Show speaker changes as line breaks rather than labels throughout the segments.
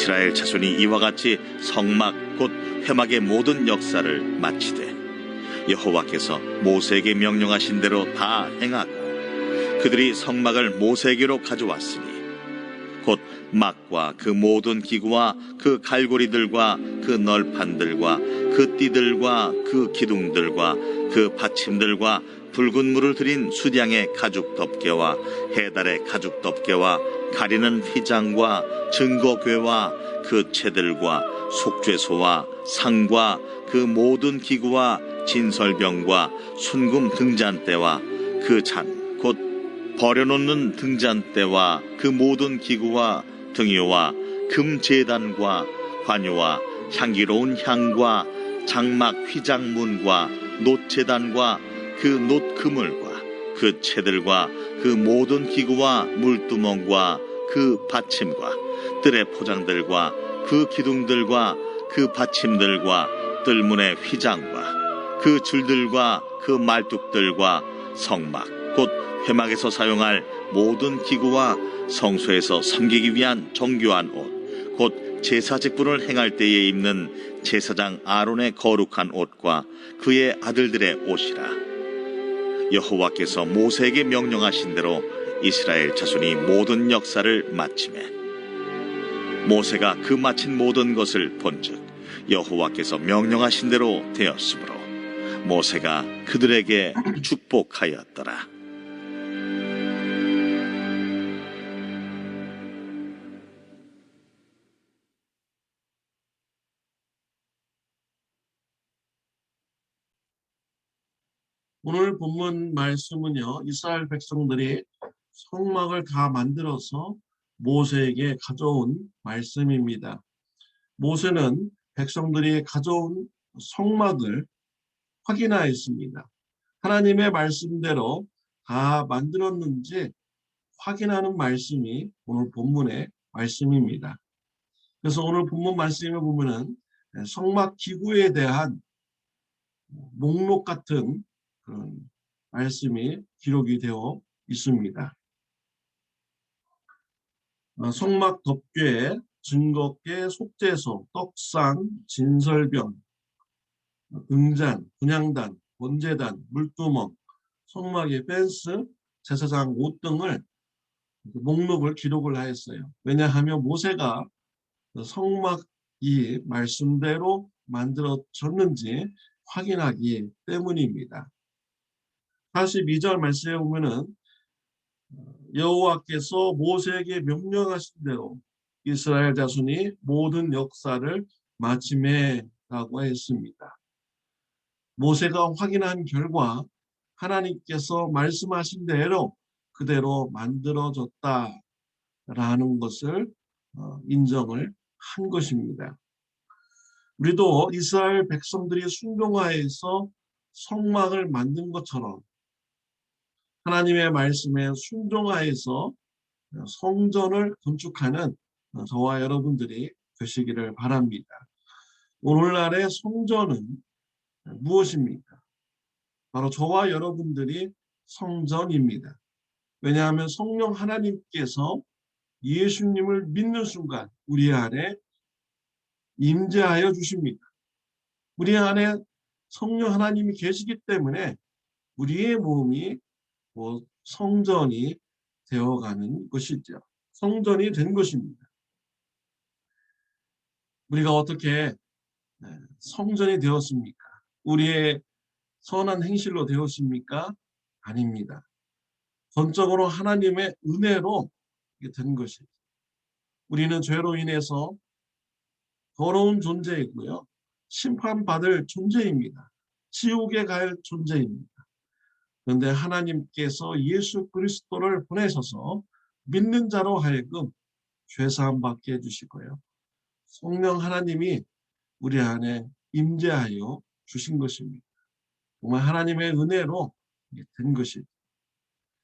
이스라엘 자손이 이와 같이 성막 곧 회막의 모든 역사를 마치되 여호와께서 모세에게 명령하신 대로 다 행하고 그들이 성막을 모세에게로 가져왔으니 곧 막과 그 모든 기구와 그 갈고리들과 그 널판들과 그 띠들과 그 기둥들과 그 받침들과 붉은 물을 들인 수량의 가죽 덮개와 해달의 가죽 덮개와 가리는 휘장과 증거궤와 그 채들과 속죄소와 상과 그 모든 기구와 진설병과 순금 등잔대와 그 잔 곧 버려놓는 등잔대와 그 모든 기구와 등유와 금제단과 관유와 향기로운 향과 장막 휘장문과 놋제단과 그 놋그물과 그 채들과 그 모든 기구와 물두멍과 그 받침과 뜰의 포장들과 그 기둥들과 그 받침들과 뜰문의 휘장과 그 줄들과 그 말뚝들과 성막 곧 회막에서 사용할 모든 기구와 성소에서 섬기기 위한 정교한 옷, 곧 제사 직분을 행할 때에 입는 제사장 아론의 거룩한 옷과 그의 아들들의 옷이라. 여호와께서 모세에게 명령하신 대로 이스라엘 자손이 모든 역사를 마치매 모세가 그 마친 모든 것을 본즉 여호와께서 명령하신 대로 되었으므로 모세가 그들에게 축복하였더라.
오늘 본문 말씀은요, 이스라엘 백성들이 성막을 다 만들어서 모세에게 가져온 말씀입니다. 모세는 백성들이 가져온 성막을 확인하였습니다. 하나님의 말씀대로 다 만들었는지 확인하는 말씀이 오늘 본문의 말씀입니다. 그래서 오늘 본문 말씀을 보면은 성막 기구에 대한 목록 같은 그런 말씀이 기록이 되어 있습니다. 성막 덮개, 증거궤, 속죄소, 떡상, 진설병, 등잔, 분향단, 번제단, 물두멍, 성막의 펜스, 제사장 옷 등을 목록을 기록을 하였어요. 왜냐하면 모세가 성막이 말씀대로 만들어졌는지 확인하기 때문입니다. 42절 말씀에 보면은 여호와께서 모세에게 명령하신 대로 이스라엘 자손이 모든 역사를 마치매라고 했습니다. 모세가 확인한 결과 하나님께서 말씀하신 대로 그대로 만들어졌다라는 것을 인정을 한 것입니다. 우리도 이스라엘 백성들이 순종하여서 성막을 만든 것처럼 하나님의 말씀에 순종하여서 성전을 건축하는 저와 여러분들이 되시기를 바랍니다. 오늘날의 성전은 무엇입니까? 바로 저와 여러분들이 성전입니다. 왜냐하면 성령 하나님께서 예수님을 믿는 순간 우리 안에 임재하여 주십니다. 우리 안에 성령 하나님이 계시기 때문에 우리의 몸이 성전이 되어가는 것이죠. 성전이 된 것입니다. 우리가 어떻게 성전이 되었습니까? 우리의 선한 행실로 되었습니까? 아닙니다. 전적으로 하나님의 은혜로 된 것이죠. 우리는 죄로 인해서 더러운 존재이고요. 심판받을 존재입니다. 지옥에 갈 존재입니다. 그런데 하나님께서 예수 그리스도를 보내셔서 믿는 자로 하여금 죄사함 받게 해주시고요. 성령 하나님이 우리 안에 임재하여 주신 것입니다. 정말 하나님의 은혜로 된 것이죠.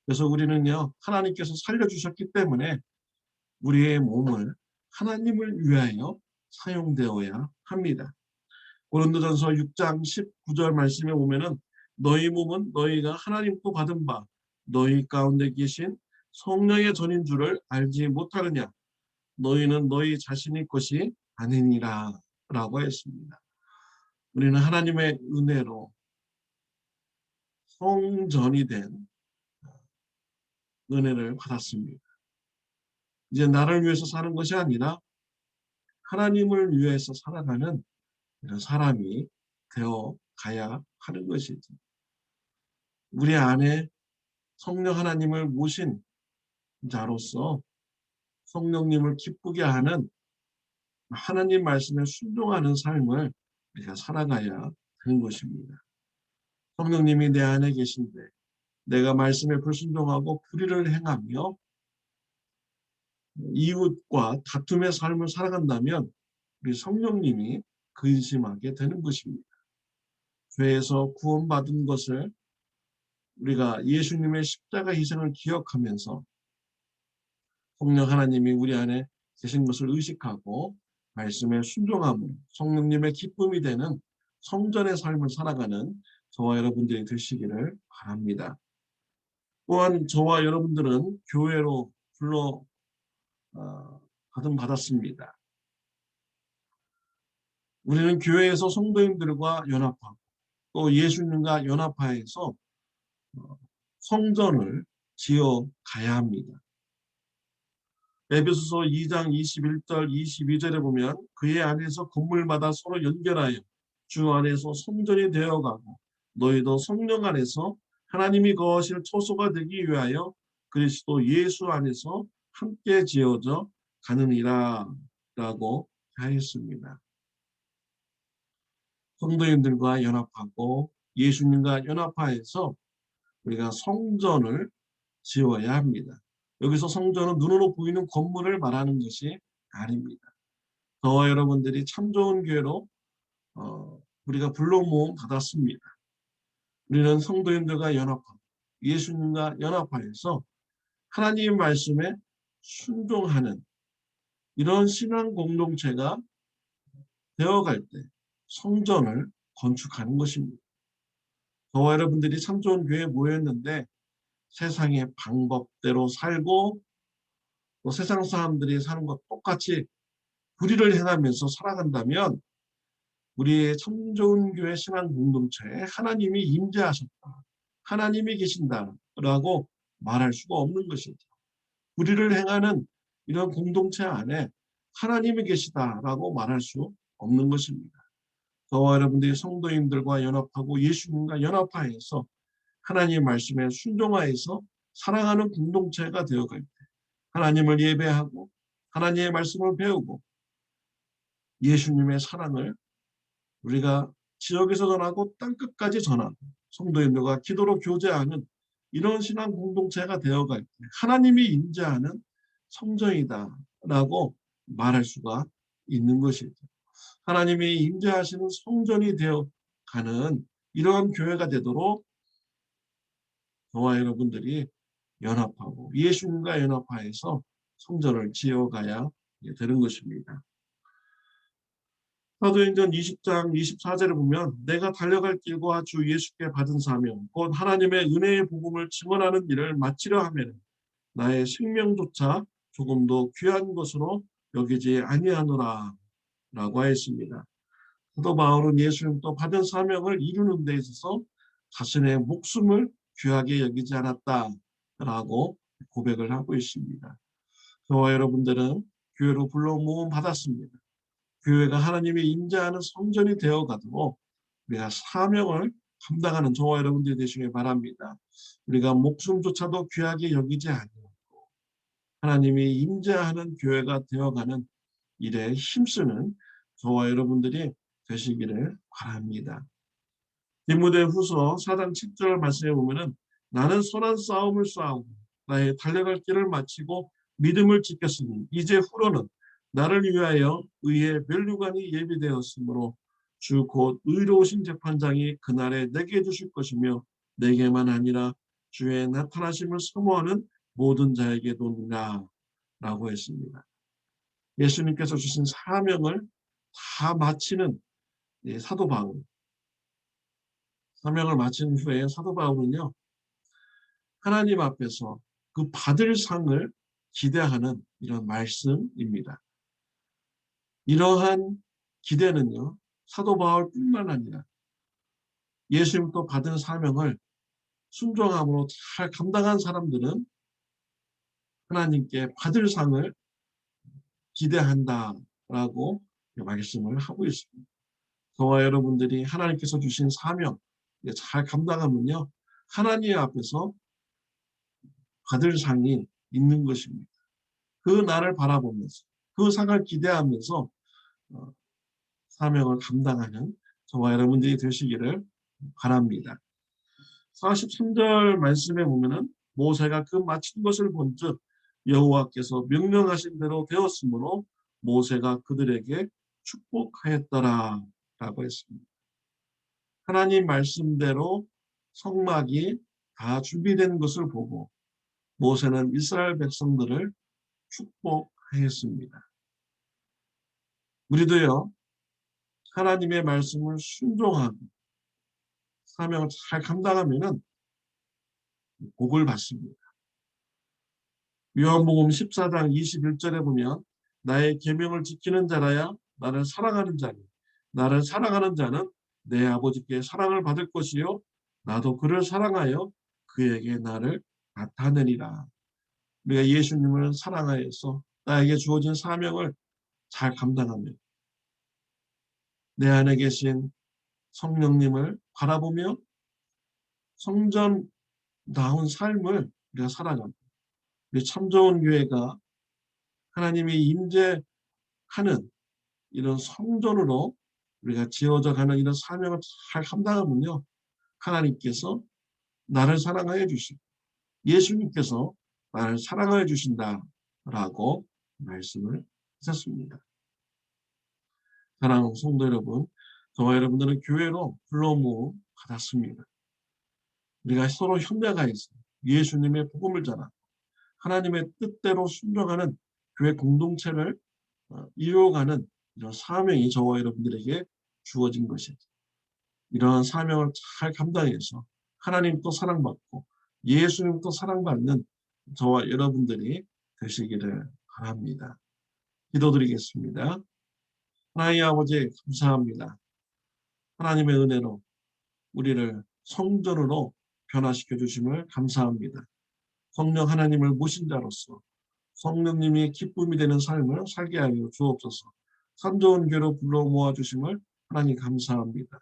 그래서 우리는요, 하나님께서 살려주셨기 때문에 우리의 몸을 하나님을 위하여 사용되어야 합니다. 고린도전서 6장 19절 말씀에 보면은 너희 몸은 너희가 하나님께 받은 바 너희 가운데 계신 성령의 전인 줄을 알지 못하느냐. 너희는 너희 자신의 것이 아니니라 라고 했습니다. 우리는 하나님의 은혜로 성전이 된 은혜를 받았습니다. 이제 나를 위해서 사는 것이 아니라 하나님을 위해서 살아가는 이런 사람이 되어 가야 하는 것이죠. 우리 안에 성령 하나님을 모신 자로서 성령님을 기쁘게 하는 하나님 말씀에 순종하는 삶을 우리가 살아가야 하는 것입니다. 성령님이 내 안에 계신데 내가 말씀에 불순종하고 불의를 행하며 이웃과 다툼의 삶을 살아간다면 우리 성령님이 근심하게 되는 것입니다. 죄에서 구원받은 것을 우리가 예수님의 십자가 희생을 기억하면서 성령 하나님이 우리 안에 계신 것을 의식하고 말씀에 순종함으로 성령님의 기쁨이 되는 성전의 삶을 살아가는 저와 여러분들이 되시기를 바랍니다. 또한 저와 여러분들은 교회로 받았습니다. 우리는 교회에서 성도님들과 연합하고 또 예수님과 연합하여서 성전을 지어 가야 합니다. 에베소서 2장 21절 22절에 보면 그의 안에서 건물마다 서로 연결하여 주 안에서 성전이 되어가고 너희도 성령 안에서 하나님이 거하실 처소가 되기 위하여 그리스도 예수 안에서 함께 지어져 가느니라 라고 하였습니다. 성도님들과 연합하고 예수님과 연합하여서 우리가 성전을 지어야 합니다. 여기서 성전은 눈으로 보이는 건물을 말하는 것이 아닙니다. 저와 여러분들이 참 좋은 교회로 우리가 불러 모음 받았습니다. 우리는 성도님들과 연합하고 예수님과 연합하여서 하나님의 말씀에 순종하는 이런 신앙 공동체가 되어갈 때 성전을 건축하는 것입니다. 저와 여러분들이 참 좋은 교회에 모였는데 세상의 방법대로 살고 또 세상 사람들이 사는 것 똑같이 불의를 행하면서 살아간다면 우리의 참 좋은 교회 신앙 공동체에 하나님이 임재하셨다. 하나님이 계신다라고 말할 수가 없는 것이죠. 불의를 행하는 이런 공동체 안에 하나님이 계시다라고 말할 수 없는 것입니다. 저와 여러분들이 성도님들과 연합하고 예수님과 연합하여서 하나님의 말씀에 순종하여서 사랑하는 공동체가 되어갈 때 하나님을 예배하고 하나님의 말씀을 배우고 예수님의 사랑을 우리가 지역에서 전하고 땅끝까지 전하고 성도님들과 기도로 교제하는 이런 신앙 공동체가 되어갈 때 하나님이 임재하는 성전이다라고 말할 수가 있는 것이죠. 하나님이 임재하시는 성전이 되어가는 이러한 교회가 되도록 저와 여러분들이 연합하고 예수님과 연합하여서 성전을 지어가야 되는 것입니다. 사도행전 20장 24절을 보면 내가 달려갈 길과 주 예수께 받은 사명 곧 하나님의 은혜의 복음을 증언하는 일을 마치려 하면 나의 생명조차 조금도 귀한 것으로 여기지 아니하노라 라고 하였습니다. 사도 바울은 예수님도 받은 사명을 이루는 데 있어서 자신의 목숨을 귀하게 여기지 않았다라고 고백을 하고 있습니다. 저와 여러분들은 교회로 불러 모음 받았습니다. 교회가 하나님이 임재하는 성전이 되어가도록 우리가 사명을 감당하는 저와 여러분들이 되시길 바랍니다. 우리가 목숨조차도 귀하게 여기지 아니하고 하나님이 임재하는 교회가 되어가는 일에 힘쓰는 저와 여러분들이 되시기를 바랍니다. 디모데후서 4장 7절 말씀에 보면은 나는 선한 싸움을 싸우고 나의 달려갈 길을 마치고 믿음을 지켰으니 이제 후로는 나를 위하여 의의 면류관이 예비되었으므로 주 곧 의로우신 재판장이 그날에 내게 주실 것이며 내게만 아니라 주의 나타나심을 사모하는 모든 자에게도니라 라고 했습니다. 예수님께서 주신 사명을 다 마치는 사도 바울, 사명을 마친 후에 사도 바울은요 하나님 앞에서 그 받을 상을 기대하는 이런 말씀입니다. 이러한 기대는요, 사도 바울뿐만 아니라 예수님도 받은 사명을 순종함으로 잘 감당한 사람들은 하나님께 받을 상을 기대한다라고 말씀을 하고 있습니다. 저와 여러분들이 하나님께서 주신 사명 잘 감당하면요, 하나님 앞에서 받을 상이 있는 것입니다. 그 날을 바라보면서 그 상을 기대하면서 사명을 감당하는 저와 여러분들이 되시기를 바랍니다. 43절 말씀에 보면은 모세가 그 마친 것을 본즉 여호와께서 명령하신 대로 되었으므로 모세가 그들에게 축복하였더라라고 했습니다. 하나님 말씀대로 성막이 다 준비된 것을 보고 모세는 이스라엘 백성들을 축복하였습니다. 우리도요, 하나님의 말씀을 순종하고 사명을 잘 감당하면은 복을 받습니다. 요한복음 14장 21절에 보면 나의 계명을 지키는 자라야 나를 사랑하는 자니 나를 사랑하는 자는 내 아버지께 사랑을 받을 것이요 나도 그를 사랑하여 그에게 나를 나타내리라. 우리가 예수님을 사랑하여서 나에게 주어진 사명을 잘 감당하며 내 안에 계신 성령님을 바라보며 성전다운 삶을 우리가 살아갑니다. 우리 참 좋은 교회가 하나님이 임재하는 이런 성전으로 우리가 지어져 가는 이런 사명을 잘 감당하면요, 하나님께서 나를 사랑하여 주시고 예수님께서 나를 사랑하여 주신다라고 말씀을 하셨습니다. 사랑하는 성도 여러분, 저와 여러분들은 교회로 불러 모음 받았습니다. 우리가 서로 협력하여서 예수님의 복음을 전하고 하나님의 뜻대로 순종하는 교회 공동체를 이루어가는 이런 사명이 저와 여러분들에게 주어진 것이죠. 이러한 사명을 잘 감당해서 하나님도 사랑받고 예수님도 사랑받는 저와 여러분들이 되시기를 바랍니다. 기도드리겠습니다. 하나님 아버지 감사합니다. 하나님의 은혜로 우리를 성전으로 변화시켜 주심을 감사합니다. 성령 하나님을 모신 자로서 성령님이 기쁨이 되는 삶을 살게 하여 주옵소서. 참 좋은 교회로 불러 모아 주심을 하나님 감사합니다.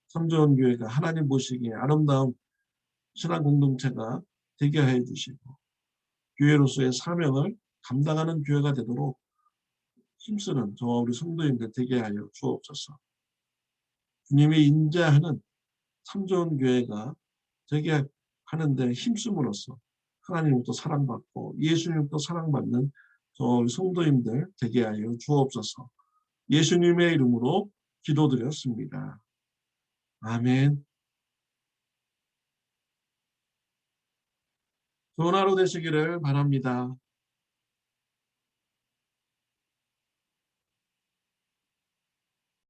참 좋은 교회가 하나님 보시기에 아름다운 신앙 공동체가 되게 해 주시고 교회로서의 사명을 감당하는 교회가 되도록 힘쓰는 저와 우리 성도님들 되게 하여 주옵소서. 주님이 인자하는 참 좋은 교회가 되게 하는데 힘쓰므로써 하나님도 사랑받고 예수님도 사랑받는 저 성도님들 되게 하여 주옵소서. 예수님의 이름으로 기도드렸습니다. 아멘. 좋은 하루 되시기를 바랍니다.